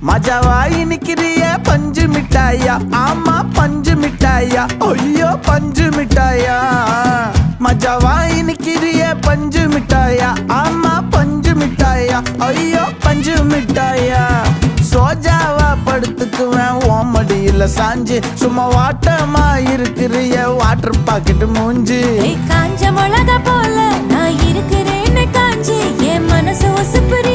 மஜாவா இனிக்கிறிய பஞ்சு மிட்டாயா, ஆமா பஞ்சு மிட்டாயா, ஐயோ பஞ்சு மிட்டாயா. மஜாவா இனிக்கிறிய பஞ்சு மிட்டாயா, ஆமா பஞ்சு மிட்டாயா, ஐயோ பஞ்சு மிட்டாயா. சோஜாவா படுத்துக்குவேன் ஓமடியில சாஞ்சு, சும்மா வாட்டமா இருக்கிறிய வாட்டர் பாக்கெட் மூஞ்சி. காஞ்ச மிளகா போல நான் இருக்கிறேன்னு காஞ்சி என் மனசு ஒசுப்புரி